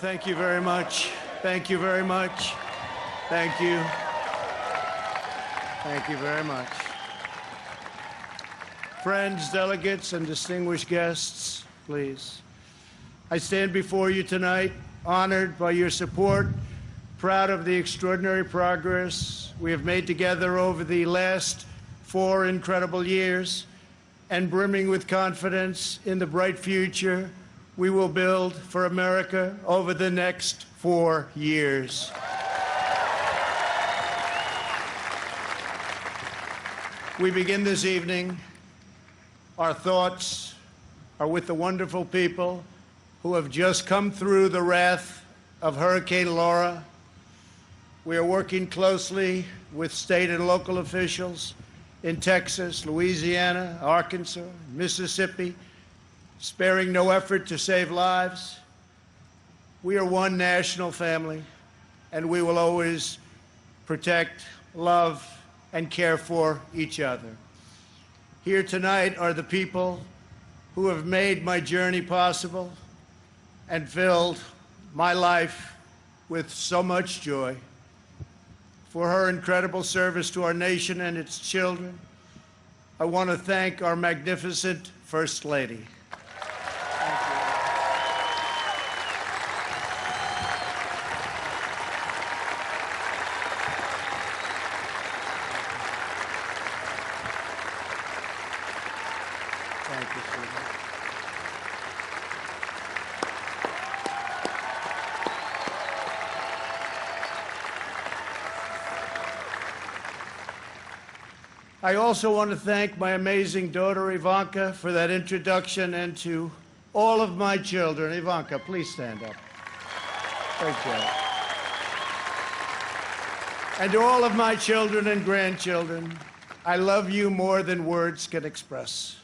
Thank you very much. Thank you very much. Thank you. Thank you very much. Friends, delegates, and distinguished guests, please. I stand before you tonight, honored by your support, proud of the extraordinary progress we have made together over the last 4 incredible years, and brimming with confidence in the bright future we will build for America over the next 4 years. We begin this evening. Our thoughts are with the wonderful people who have just come through the wrath of Hurricane Laura. We are working closely with state and local officials in Texas, Louisiana, Arkansas, Mississippi, sparing no effort to save lives. We are one national family, and we will always protect, love, and care for each other. Here tonight are the people who have made my journey possible and filled my life with so much joy. For her incredible service to our nation and its children, I want to thank our magnificent First Lady. Thank you, sweetheart. I also want to thank my amazing daughter, Ivanka, for that introduction, and to all of my children. Ivanka, please stand up. Great job. And to all of my children and grandchildren, I love you more than words can express.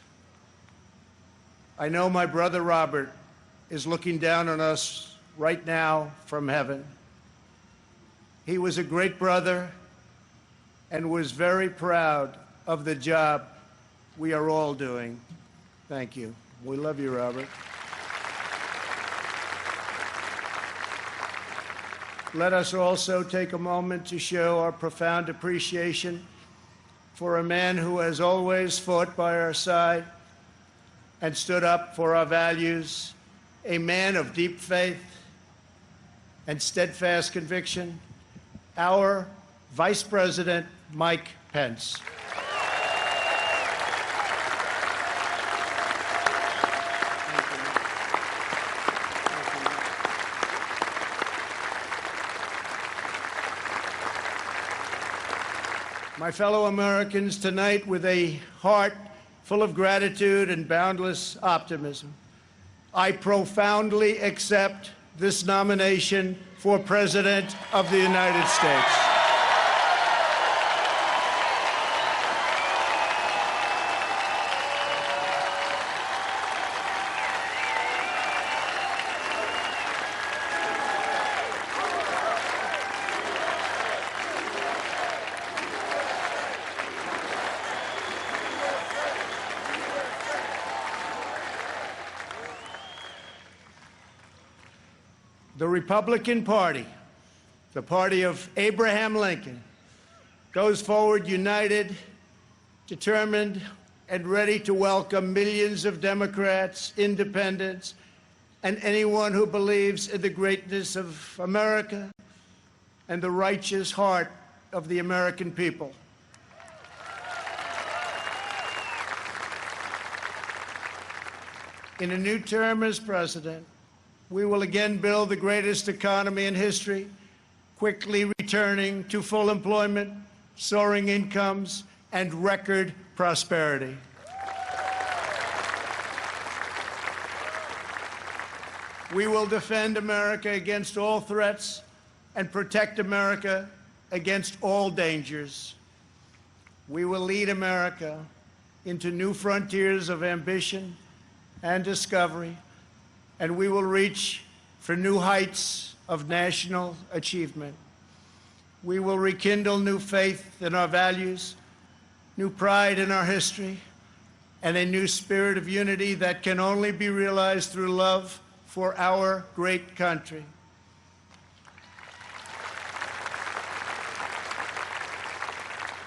I know my brother Robert is looking down on us right now from heaven. He was a great brother and was very proud of the job we are all doing. Thank you. We love you, Robert. Let us also take a moment to show our profound appreciation for a man who has always fought by our side and stood up for our values, a man of deep faith and steadfast conviction, our Vice President Mike Pence. My fellow Americans, tonight, with a heart full of gratitude and boundless optimism, I profoundly accept this nomination for President of the United States. The Republican Party, the party of Abraham Lincoln, goes forward united, determined, and ready to welcome millions of Democrats, independents, and anyone who believes in the greatness of America and the righteous heart of the American people. In a new term as president, we will again build the greatest economy in history, quickly returning to full employment, soaring incomes, and record prosperity. We will defend America against all threats and protect America against all dangers. We will lead America into new frontiers of ambition and discovery, and we will reach for new heights of national achievement. We will rekindle new faith in our values, new pride in our history, and a new spirit of unity that can only be realized through love for our great country.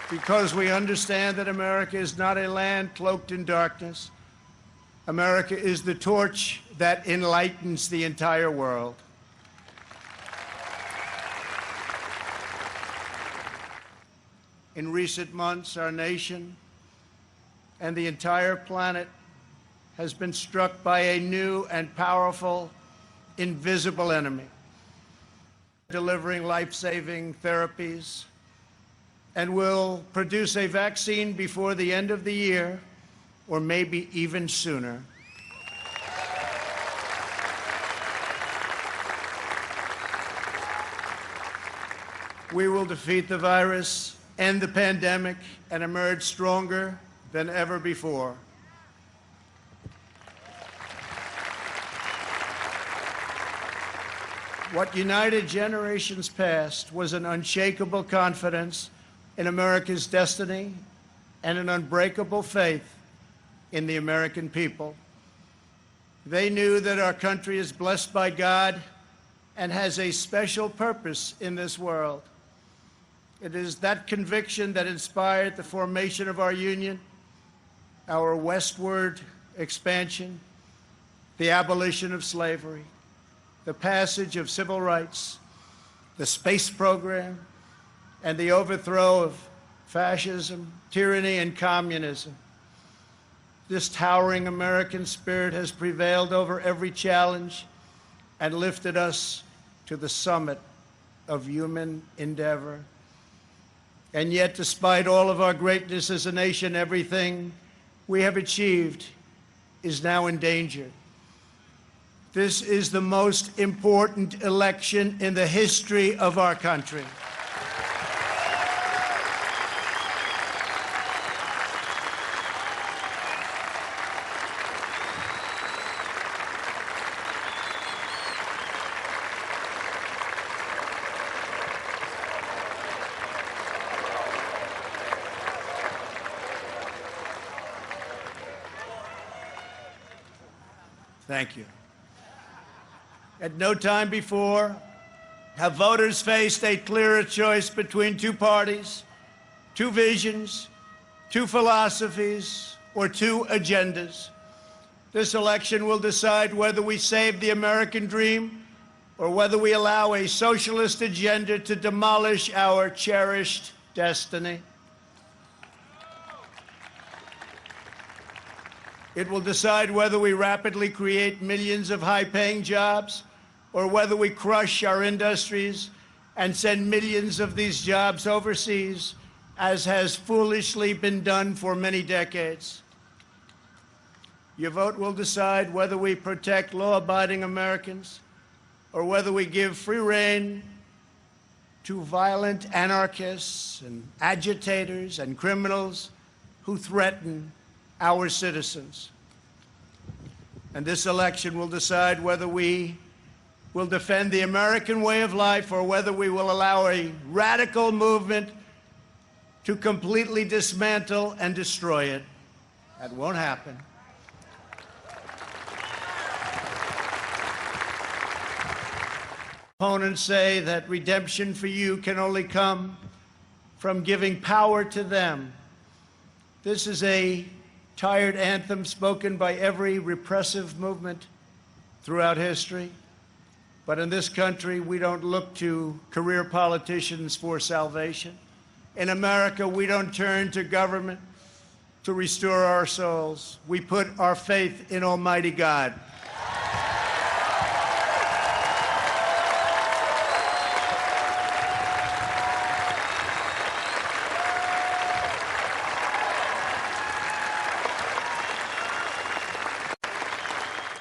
because we understand that America is not a land cloaked in darkness. America is the torch that enlightens the entire world. In recent months, our nation and the entire planet has been struck by a new and powerful, invisible enemy, delivering life-saving therapies, and will produce a vaccine before the end of the year, or maybe even sooner. We will defeat the virus, end the pandemic, and emerge stronger than ever before. What united generations past was an unshakable confidence in America's destiny and an unbreakable faith in the American people. They knew that our country is blessed by God and has a special purpose in this world. It is that conviction that inspired the formation of our union, our westward expansion, the abolition of slavery, the passage of civil rights, the space program, and the overthrow of fascism, tyranny, and communism. This towering American spirit has prevailed over every challenge and lifted us to the summit of human endeavor. And yet, despite all of our greatness as a nation, everything we have achieved is now in danger. This is the most important election in the history of our country. Thank you. At no time before have voters faced a clearer choice between two parties, two visions, two philosophies, or two agendas. This election will decide whether we save the American dream or whether we allow a socialist agenda to demolish our cherished destiny. It will decide whether we rapidly create millions of high-paying jobs or whether we crush our industries and send millions of these jobs overseas, as has foolishly been done for many decades. Your vote will decide whether we protect law-abiding Americans or whether we give free rein to violent anarchists and agitators and criminals who threaten our citizens. And this election will decide whether we will defend the American way of life or whether we will allow a radical movement to completely dismantle and destroy it. That won't happen. Opponents say that redemption for you can only come from giving power to them. This is a tired anthem spoken by every repressive movement throughout history. But in this country, we don't look to career politicians for salvation. In America, we don't turn to government to restore our souls. We put our faith in Almighty God.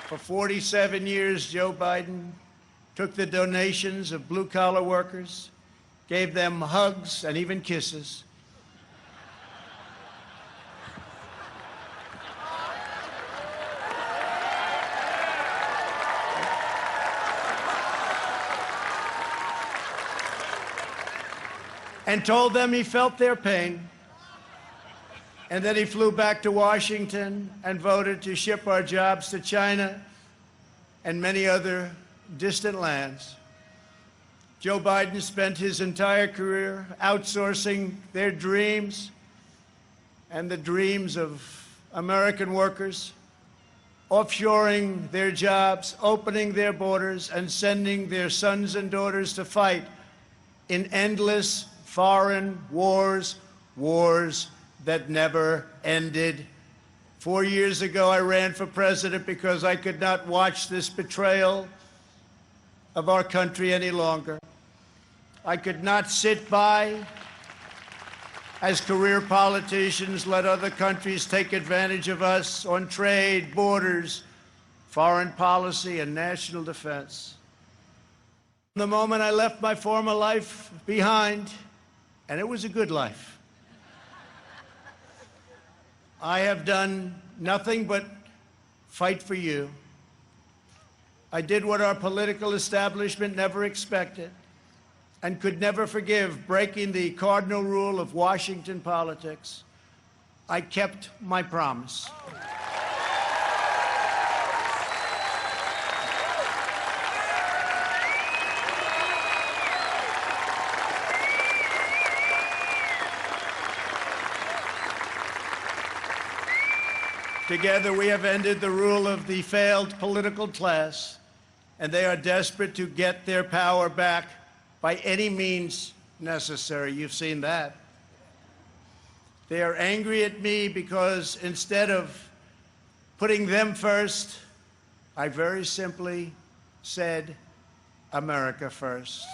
For 47 years, Joe Biden took the donations of blue-collar workers, gave them hugs and even kisses. And told them he felt their pain. And then he flew back to Washington and voted to ship our jobs to China and many other distant lands. Joe Biden spent his entire career outsourcing their dreams and the dreams of American workers, offshoring their jobs, opening their borders, and sending their sons and daughters to fight in endless foreign wars, wars that never ended. 4 years ago, I ran for president because I could not watch this betrayal of our country any longer. I could not sit by as career politicians let other countries take advantage of us on trade, borders, foreign policy, and national defense. The moment I left my former life behind, and it was a good life, I have done nothing but fight for you. I did what our political establishment never expected and could never forgive, breaking the cardinal rule of Washington politics. I kept my promise. Together, we have ended the rule of the failed political class, and they are desperate to get their power back by any means necessary. You've seen that. They are angry at me because instead of putting them first, I very simply said, America first.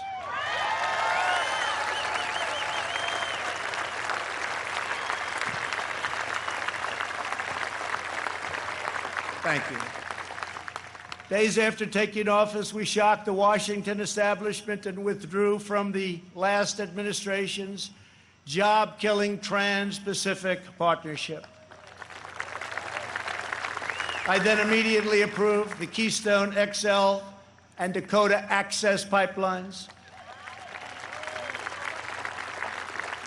Thank you. Days after taking office, we shocked the Washington establishment and withdrew from the last administration's job-killing Trans-Pacific Partnership. I then immediately approved the Keystone XL and Dakota Access pipelines,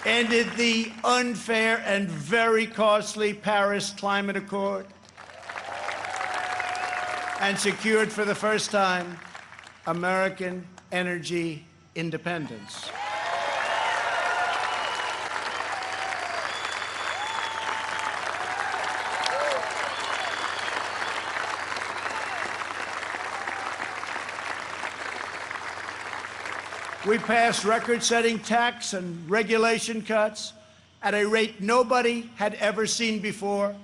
ended the unfair and very costly Paris Climate Accord, and secured for the first time American energy independence. We passed record-setting tax and regulation cuts at a rate nobody had ever seen before.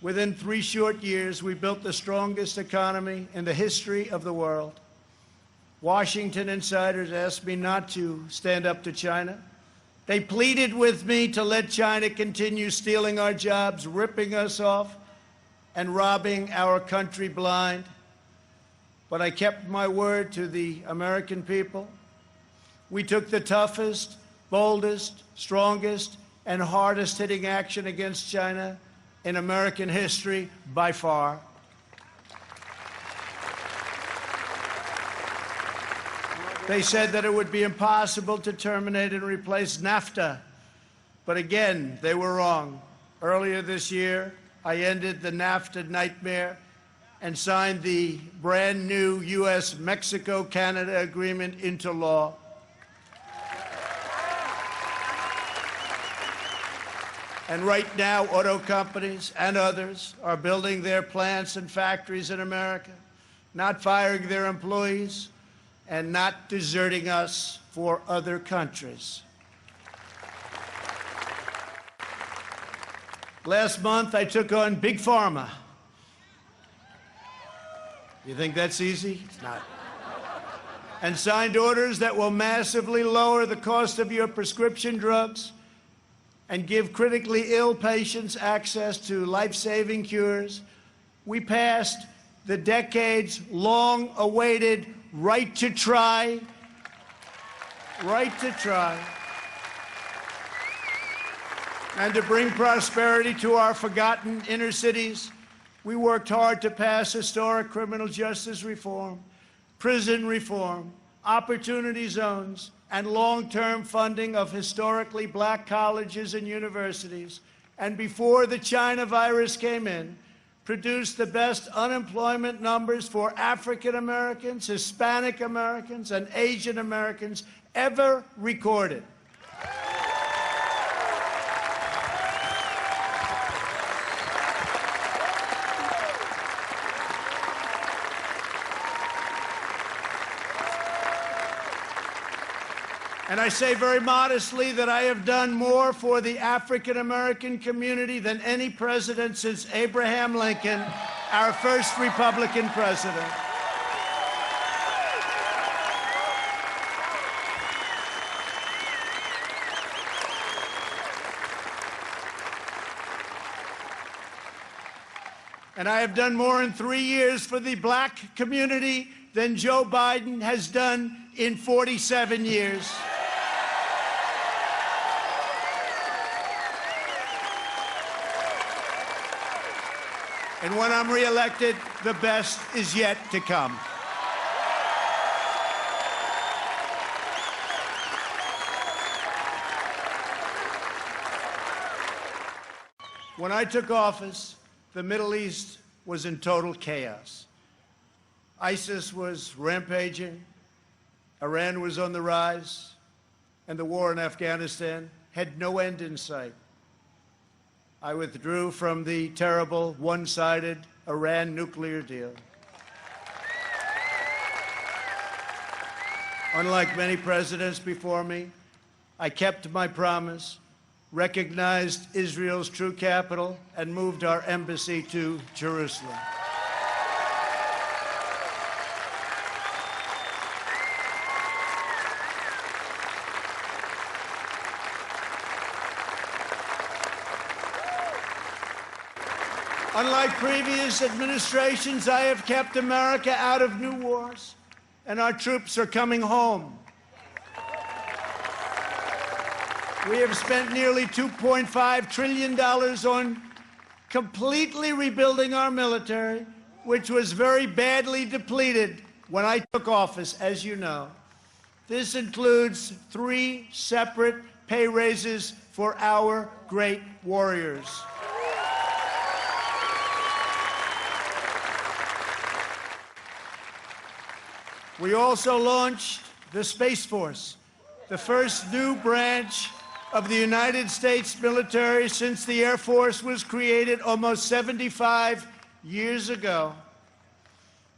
Within 3 short years, we built the strongest economy in the history of the world. Washington insiders asked me not to stand up to China. They pleaded with me to let China continue stealing our jobs, ripping us off, and robbing our country blind. But I kept my word to the American people. We took the toughest, boldest, strongest, and hardest-hitting action against China in American history by far. They said that it would be impossible to terminate and replace NAFTA. But again, they were wrong. Earlier this year, I ended the NAFTA nightmare and signed the brand new U.S.-Mexico-Canada agreement into law. And right now, auto companies and others are building their plants and factories in America, not firing their employees, and not deserting us for other countries. Last month, I took on Big Pharma. You think that's easy? It's not. And signed orders that will massively lower the cost of your prescription drugs and give critically ill patients access to life-saving cures. We passed the decades-long-awaited right to try, and to bring prosperity to our forgotten inner cities. We worked hard to pass historic criminal justice reform, prison reform, opportunity zones, and long-term funding of historically black colleges and universities. And before the China virus came in, produced the best unemployment numbers for African Americans, Hispanic Americans, and Asian Americans ever recorded. And I say very modestly that I have done more for the African-American community than any president since Abraham Lincoln, our first Republican president. And I have done more in 3 years for the black community than Joe Biden has done in 47 years. And when I'm reelected, the best is yet to come. When I took office, the Middle East was in total chaos. ISIS was rampaging, Iran was on the rise, and the war in Afghanistan had no end in sight. I withdrew from the terrible one-sided Iran nuclear deal. Unlike many presidents before me, I kept my promise, recognized Israel's true capital, and moved our embassy to Jerusalem. Unlike previous administrations, I have kept America out of new wars, and our troops are coming home. We have spent nearly $2.5 trillion on completely rebuilding our military, which was very badly depleted when I took office, as you know. This includes 3 separate pay raises for our great warriors. We also launched the Space Force, the first new branch of the United States military since the Air Force was created almost 75 years ago.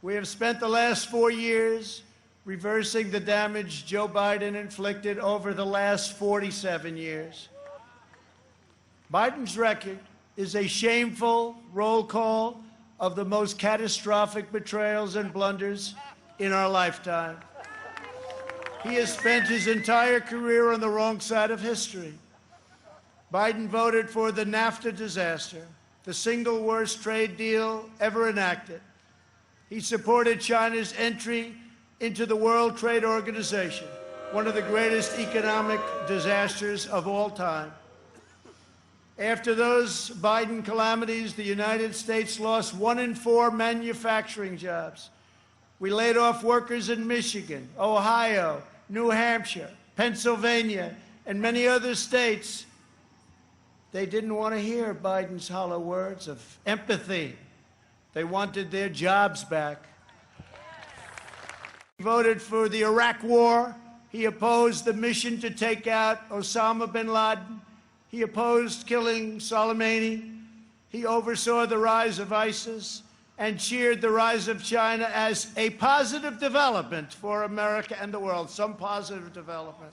We have spent the last 4 years reversing the damage Joe Biden inflicted over the last 47 years. Biden's record is a shameful roll call of the most catastrophic betrayals and blunders in our lifetime. He has spent his entire career on the wrong side of history. Biden voted for the NAFTA disaster, the single worst trade deal ever enacted. He supported China's entry into the World Trade Organization, one of the greatest economic disasters of all time. After those Biden calamities, the United States lost 1 in 4 manufacturing jobs. We laid off workers in Michigan, Ohio, New Hampshire, Pennsylvania, and many other states. They didn't want to hear Biden's hollow words of empathy. They wanted their jobs back. He voted for the Iraq War. He opposed the mission to take out Osama bin Laden. He opposed killing Soleimani. He oversaw the rise of ISIS and cheered the rise of China as a positive development for America and the world, some positive development.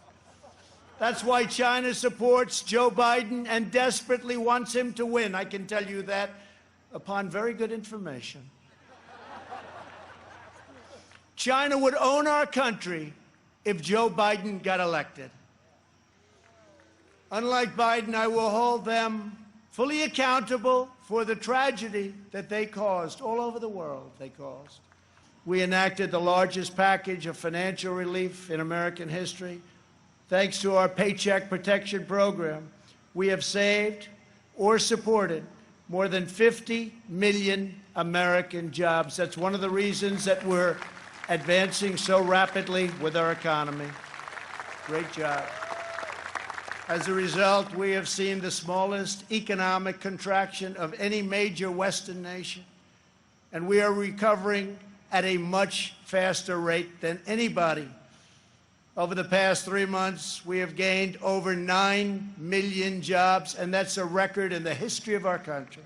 That's why China supports Joe Biden and desperately wants him to win. I can tell you that upon very good information. China would own our country if Joe Biden got elected. Unlike Biden, I will hold them fully accountable for the tragedy that they caused all over the world. We enacted the largest package of financial relief in American history. Thanks to our Paycheck Protection Program, we have saved or supported more than 50 million American jobs. That's one of the reasons that we're advancing so rapidly with our economy. Great job. As a result, we have seen the smallest economic contraction of any major Western nation, and we are recovering at a much faster rate than anybody. Over the past 3 months, we have gained over 9 million jobs, and that's a record in the history of our country.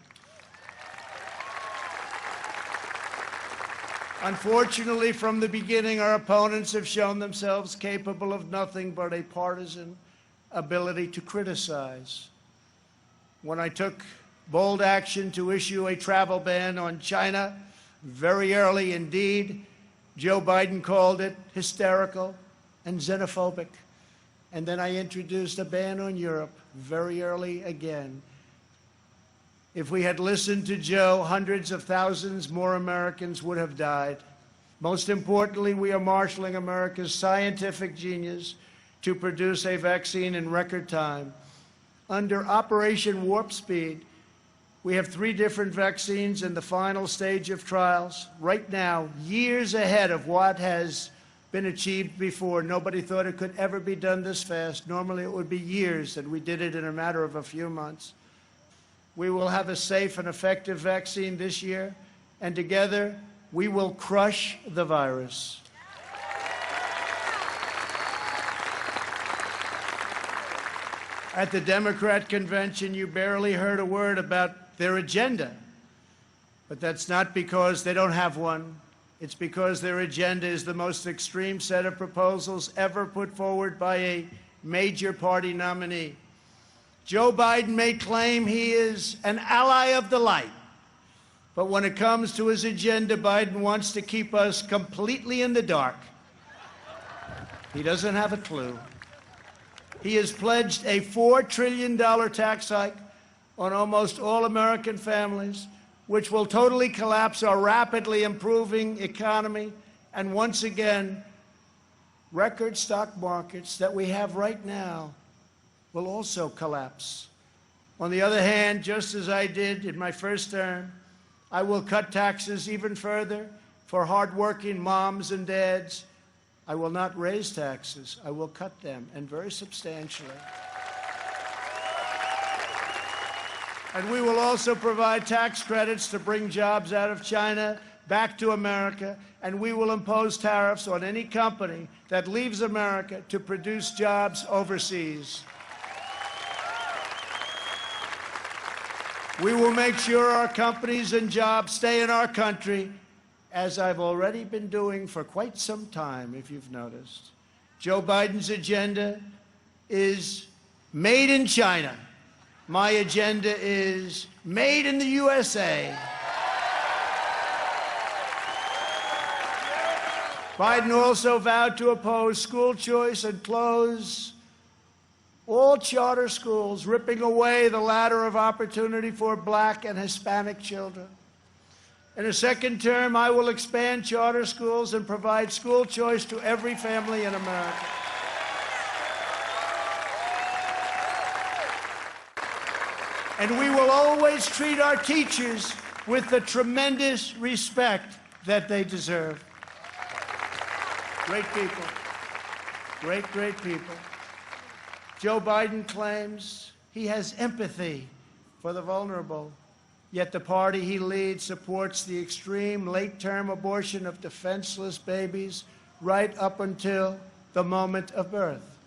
Unfortunately, from the beginning, our opponents have shown themselves capable of nothing but a partisan ability to criticize. When I took bold action to issue a travel ban on China very early indeed, Joe Biden called it hysterical and xenophobic. And then I introduced a ban on Europe very early again. If we had listened to Joe, hundreds of thousands more Americans would have died. Most importantly, we are marshaling America's scientific genius to produce a vaccine in record time. Under Operation Warp Speed, we have 3 different vaccines in the final stage of trials. Right now, years ahead of what has been achieved before. Nobody thought it could ever be done this fast. Normally it would be years, and we did it in a matter of a few months. We will have a safe and effective vaccine this year, and together we will crush the virus. At the Democrat convention, you barely heard a word about their agenda. But that's not because they don't have one. It's because their agenda is the most extreme set of proposals ever put forward by a major party nominee. Joe Biden may claim he is an ally of the light, but when it comes to his agenda, Biden wants to keep us completely in the dark. He doesn't have a clue. He has pledged a $4 trillion tax hike on almost all American families, which will totally collapse our rapidly improving economy, and once again, record stock markets that we have right now will also collapse. On the other hand, just as I did in my first term, I will cut taxes even further for hardworking moms and dads. I will not raise taxes. I will cut them, and very substantially. And we will also provide tax credits to bring jobs out of China back to America, and we will impose tariffs on any company that leaves America to produce jobs overseas. We will make sure our companies and jobs stay in our country, as I've already been doing for quite some time, if you've noticed. Joe Biden's agenda is made in China. My agenda is made in the USA. Biden also vowed to oppose school choice and close all charter schools, ripping away the ladder of opportunity for Black and Hispanic children. In a second term, I will expand charter schools and provide school choice to every family in America. And we will always treat our teachers with the tremendous respect that they deserve. Great people. Great, great people. Joe Biden claims he has empathy for the vulnerable, yet the party he leads supports the extreme late-term abortion of defenseless babies right up until the moment of birth.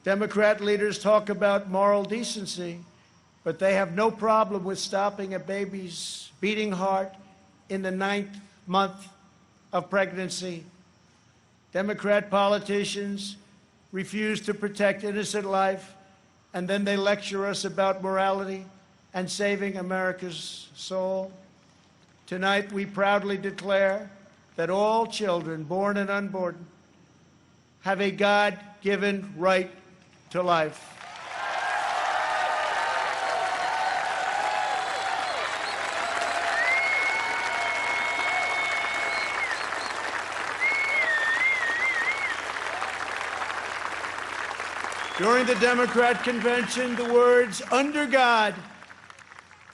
Democrat leaders talk about moral decency, but they have no problem with stopping a baby's beating heart in the 9th month of pregnancy. Democrat politicians refuse to protect innocent life, and then they lecture us about morality and saving America's soul. Tonight, we proudly declare that all children, born and unborn, have a God-given right to life. During the Democrat convention, the words "under God"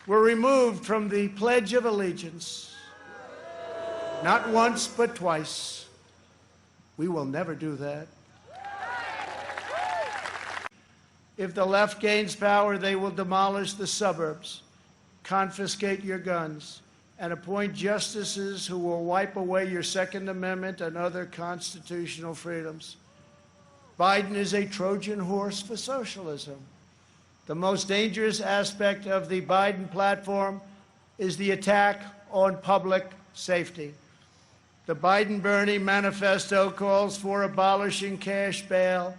were removed from the Pledge of Allegiance. Not once, but twice. We will never do that. If the left gains power, they will demolish the suburbs, confiscate your guns, and appoint justices who will wipe away your Second Amendment and other constitutional freedoms. Biden is a Trojan horse for socialism. The most dangerous aspect of the Biden platform is the attack on public safety. The Biden-Bernie manifesto calls for abolishing cash bail,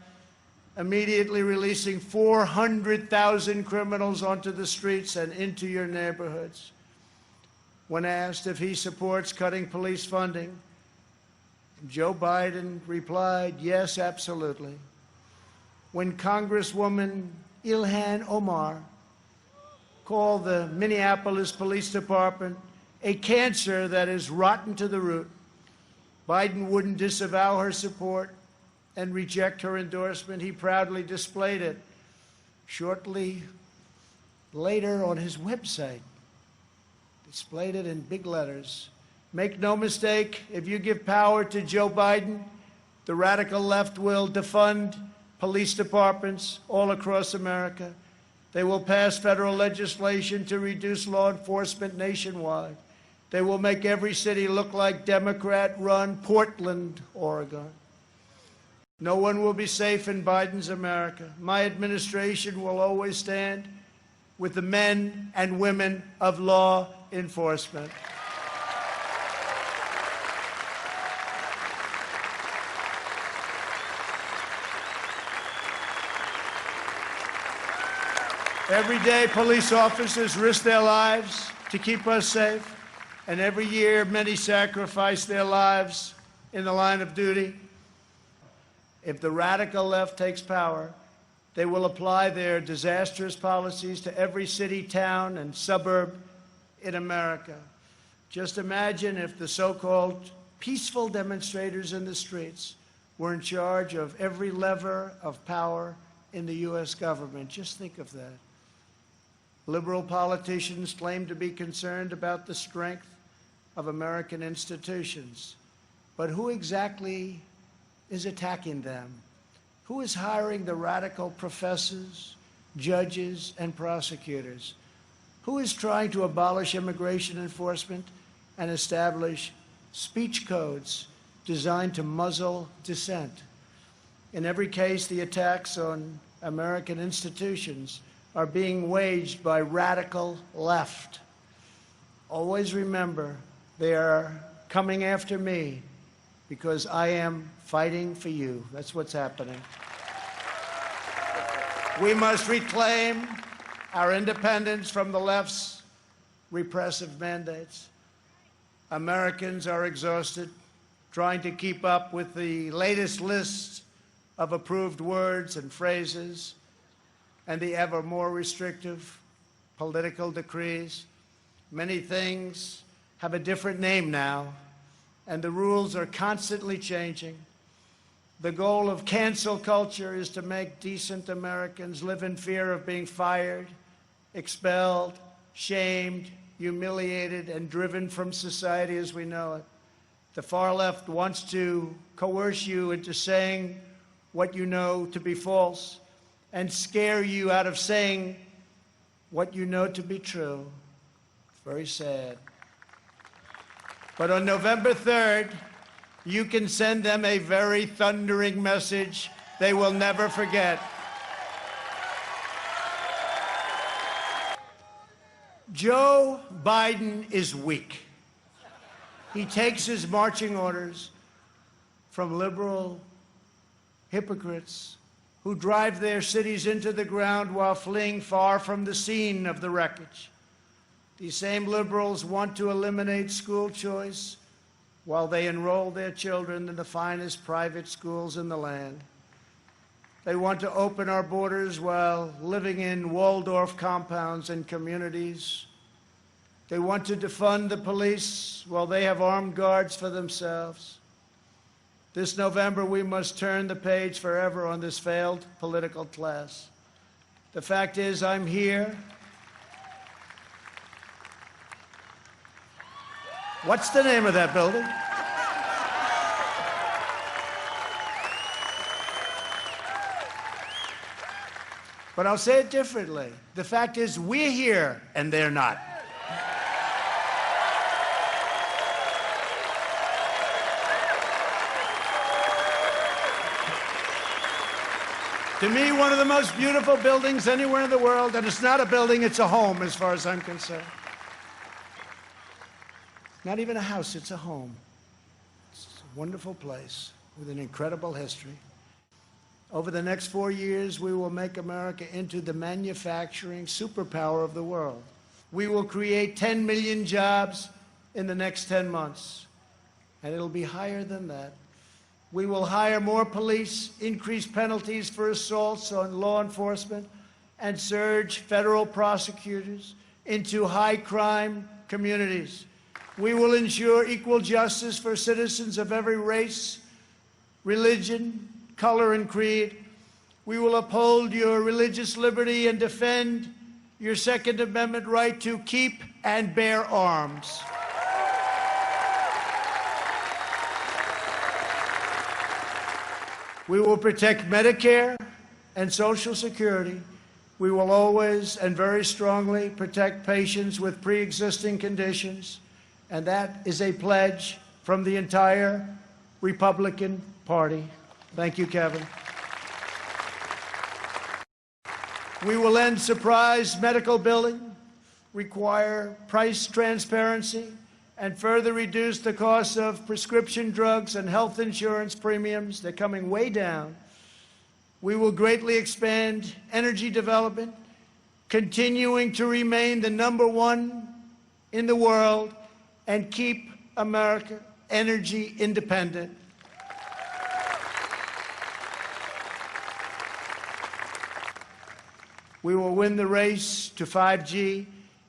immediately releasing 400,000 criminals onto the streets and into your neighborhoods. When asked if he supports cutting police funding, Joe Biden replied, yes, absolutely. When Congresswoman Ilhan Omar called the Minneapolis Police Department a cancer that is rotten to the root, Biden wouldn't disavow her support and reject her endorsement. He proudly displayed it shortly later on his website. Displayed it in big letters. Make no mistake, if you give power to Joe Biden, the radical left will defund police departments all across America. They will pass federal legislation to reduce law enforcement nationwide. They will make every city look like Democrat-run Portland, Oregon. No one will be safe in Biden's America. My administration will always stand with the men and women of law enforcement. Every day, police officers risk their lives to keep us safe, and every year, many sacrifice their lives in the line of duty. If the radical left takes power, they will apply their disastrous policies to every city, town, and suburb in America. Just imagine if the so-called peaceful demonstrators in the streets were in charge of every lever of power in the U.S. government. Just think of that. Liberal politicians claim to be concerned about the strength of American institutions. But who exactly is attacking them? Who is hiring the radical professors, judges, and prosecutors? Who is trying to abolish immigration enforcement and establish speech codes designed to muzzle dissent? In every case, the attacks on American institutions are being waged by radical left. Always remember, they are coming after me because I am fighting for you. That's what's happening. We must reclaim our independence from the left's repressive mandates. Americans are exhausted trying to keep up with the latest lists of approved words and phrases and the ever more restrictive political decrees. Many things have a different name now, and the rules are constantly changing. The goal of cancel culture is to make decent Americans live in fear of being fired, expelled, shamed, humiliated, and driven from society as we know it. The far left wants to coerce you into saying what you know to be false and scare you out of saying what you know to be true. It's very sad. But on November 3rd, you can send them a very thundering message they will never forget. Joe Biden is weak. He takes his marching orders from liberal hypocrites who drive their cities into the ground while fleeing far from the scene of the wreckage. These same liberals want to eliminate school choice while they enroll their children in the finest private schools in the land. They want to open our borders while living in Waldorf compounds and communities. They want to defund the police while they have armed guards for themselves. This November, we must turn the page forever on this failed political class. The fact is, I'm here. What's the name of that building? But I'll say it differently. The fact is, we're here and they're not. To me, one of the most beautiful buildings anywhere in the world, and it's not a building, it's a home as far as I'm concerned. Not even a house, it's a home. It's a wonderful place with an incredible history. Over the next 4 years, we will make America into the manufacturing superpower of the world. We will create 10 million jobs in the next 10 months, and it'll be higher than that. We will hire more police, increase penalties for assaults on law enforcement, and surge federal prosecutors into high-crime communities. We will ensure equal justice for citizens of every race, religion, color, and creed. We will uphold your religious liberty and defend your Second Amendment right to keep and bear arms. We will protect Medicare and Social Security. We will always and very strongly protect patients with pre-existing conditions, and that is a pledge from the entire Republican Party. Thank you, Kevin. We will end surprise medical billing, require price transparency, and further reduce the cost of prescription drugs and health insurance premiums. They're coming way down. We will greatly expand energy development, continuing to remain the #1 in the world and keep America energy independent. We will win the race to 5G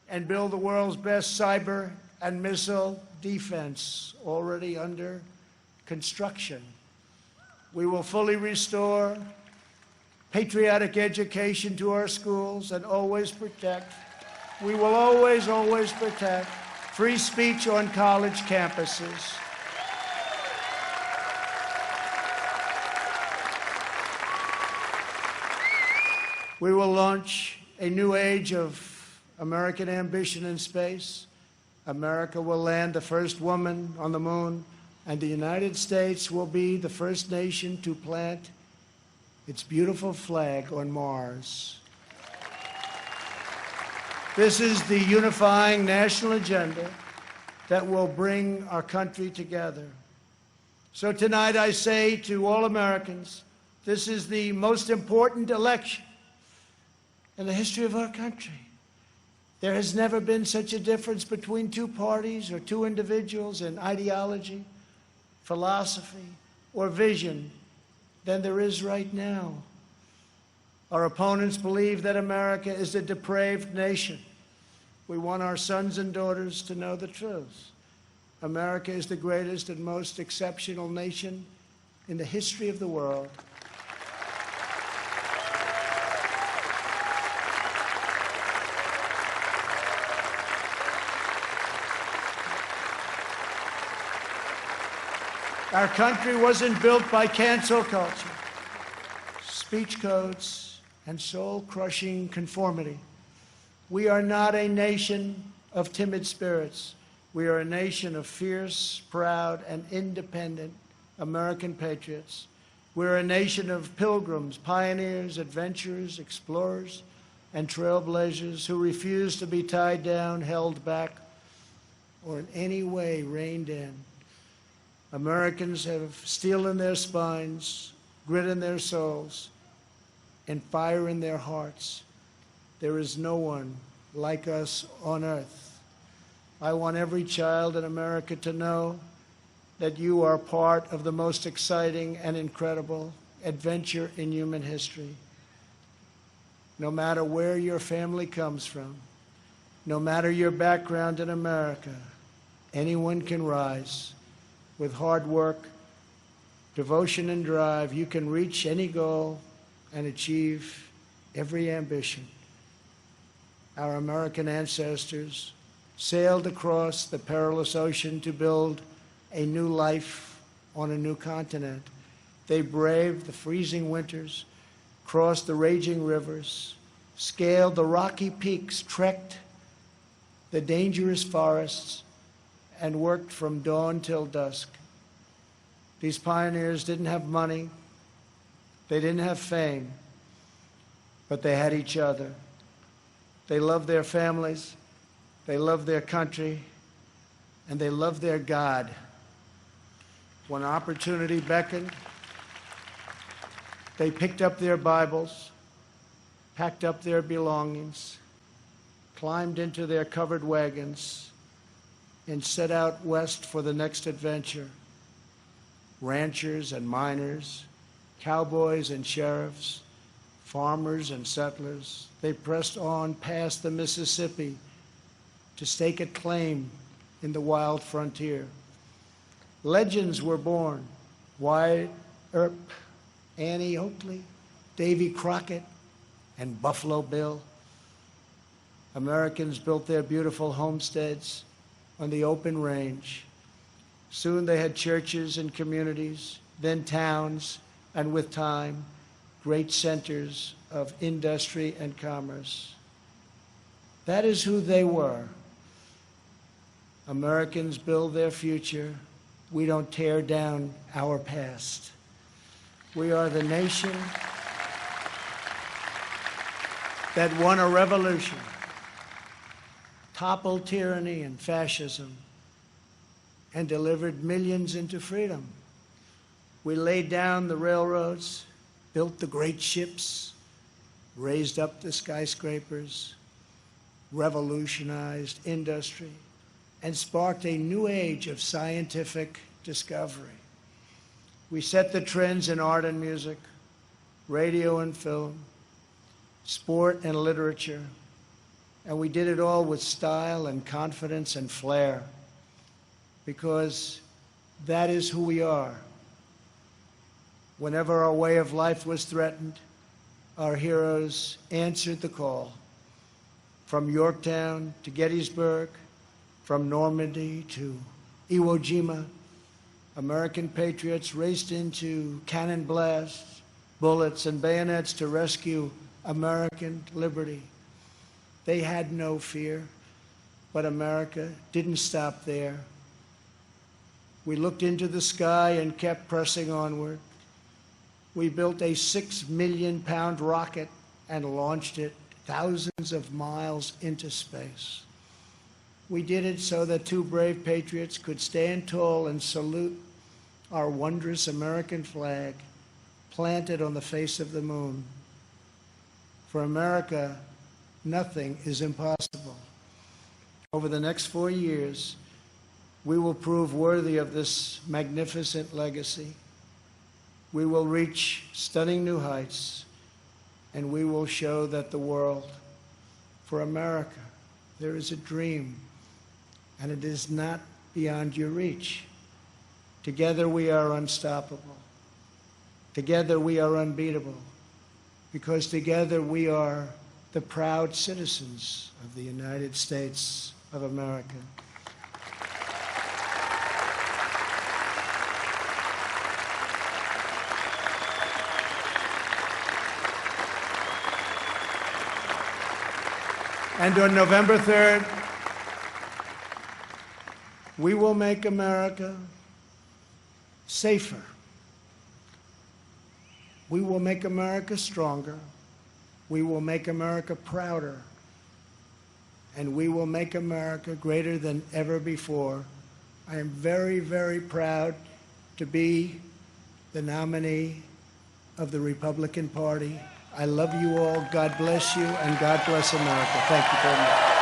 and build the world's best cyber and missile defense, already under construction. We will fully restore patriotic education to our schools and always protect, we will always, always protect free speech on college campuses. We will launch a new age of American ambition in space. America will land the first woman on the moon, and the United States will be the first nation to plant its beautiful flag on Mars. This is the unifying national agenda that will bring our country together. So tonight I say to all Americans, this is the most important election in the history of our country. There has never been such a difference between two parties or two individuals in ideology, philosophy, or vision than there is right now. Our opponents believe that America is a depraved nation. We want our sons and daughters to know the truth. America is the greatest and most exceptional nation in the history of the world. Our country wasn't built by cancel culture, speech codes, and soul-crushing conformity. We are not a nation of timid spirits. We are a nation of fierce, proud, and independent American patriots. We're a nation of pilgrims, pioneers, adventurers, explorers, and trailblazers who refuse to be tied down, held back, or in any way reined in. Americans have steel in their spines, grit in their souls, and fire in their hearts. There is no one like us on earth. I want every child in America to know that you are part of the most exciting and incredible adventure in human history. No matter where your family comes from, no matter your background in America, anyone can rise. With hard work, devotion, and drive, you can reach any goal and achieve every ambition. Our American ancestors sailed across the perilous ocean to build a new life on a new continent. They braved the freezing winters crossed the raging rivers, scaled the rocky peaks, trekked the dangerous forests, and worked from dawn till dusk. These pioneers didn't have money, they didn't have fame, but they had each other. They loved their families, they loved their country, and they loved their God. When opportunity beckoned, they picked up their Bibles, packed up their belongings, climbed into their covered wagons, and set out west for the next adventure. Ranchers and miners, cowboys and sheriffs, farmers and settlers, they pressed on past the Mississippi to stake a claim in the wild frontier. Legends were born: Wyatt Earp, Annie Oakley, Davy Crockett, and Buffalo Bill. Americans built their beautiful homesteads on the open range. Soon they had churches and communities, then towns, and with time, great centers of industry and commerce. That is who they were. Americans build their future. We don't tear down our past. We are the nation that won a revolution, toppled tyranny and fascism, and delivered millions into freedom. We laid down the railroads, built the great ships, raised up the skyscrapers, revolutionized industry, and sparked a new age of scientific discovery. We set the trends in art and music, radio and film, sport and literature, and we did it all with style and confidence and flair, because that is who we are. Whenever our way of life was threatened, our heroes answered the call. From Yorktown to Gettysburg, from Normandy to Iwo Jima, American patriots raced into cannon blasts, bullets, and bayonets to rescue American liberty. They had no fear, but America didn't stop there. We looked into the sky and kept pressing onward. We built a 6 million pound rocket and launched it thousands of miles into space. We did it so that two brave patriots could stand tall and salute our wondrous American flag planted on the face of the moon. For America, nothing is impossible. Over the next 4 years, we will prove worthy of this magnificent legacy. We will reach stunning new heights, and we will show that the world, for America, there is a dream, and it is not beyond your reach. Together we are unstoppable. Together we are unbeatable, because together we are the proud citizens of the United States of America. And on November 3rd, we will make America safer. We will make America stronger. We will make America prouder. And we will make America greater than ever before. I am very, very proud to be the nominee of the Republican Party. I love you all. God bless you, and God bless America. Thank you very much.